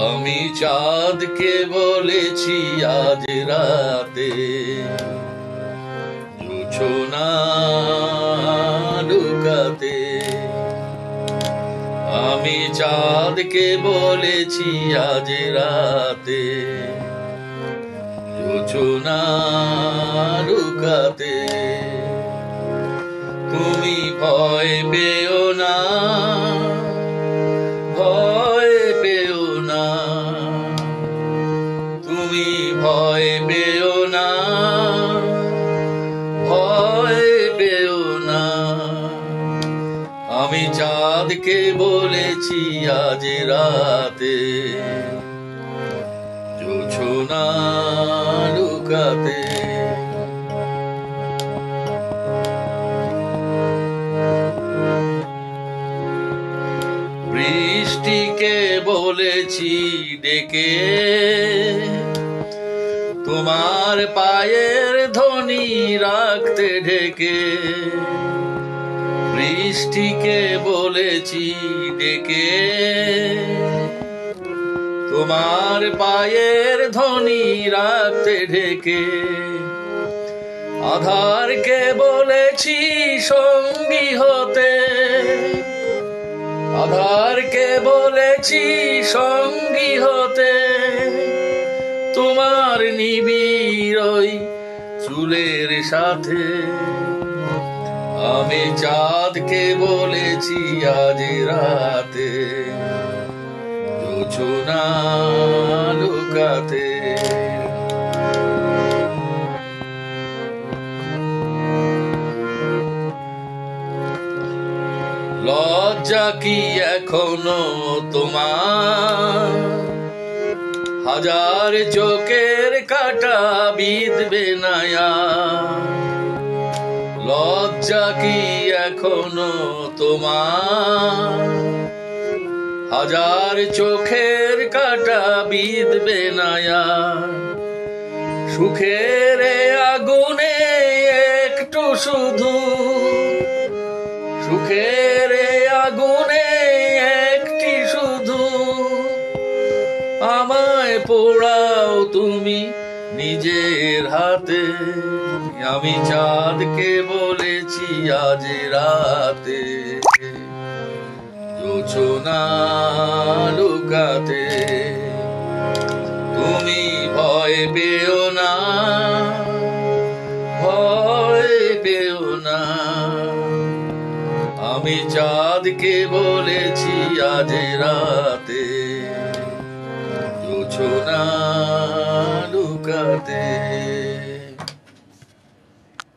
আমি চাঁদকে বলেছি আজ রাতে জোছনা লুকাতে। আমি চাঁদকে বলেছি আজ রাতে জোছনা লুকাতে। তুমি ভয় পেও না, ভয় পেও না, তুমি ভয় পেও না, ভয় পেও না। আমি চাঁদকে বলেছি আজ রাতে জোছনা লুকাতে। বৃষ্টিকে বলেছি ডেকে তোমার পায়ের ধ্বনি রাখতে ঢেকে। বৃষ্টিকে বলেছি ডেকে তোমার পায়ের ধ্বনি রাখতে ঢেকে। আধারকে বলেছি সঙ্গী হতে, আধারকে বলেছি সঙ্গী হতে। তোমার নিবিড় ওই চুলের সাথে। আমি চাঁদকে বলেছি আজ রাতে জোছনা লুকাতে। লজ্জা কি এখনো তোমার? হাজার চোখের কাটা বিঁধবে না আর। লজ্জা কি এখনো তোমার? হাজার চোখের কাটা বিঁধবে না আর। সুখের আগুনে একটু শুধু, সুখের আগুনে একটি শুধু আমায় পোড়াও তুমি নিজের হাতে। আমি চাঁদকে বলেছি আজ রাতে জোছনা লুকাতে। তুমি ভয় পেও না, ভয় পেও না। আমি চাঁদকে বলেছি আজ রাতে জোছনা লুকাতে।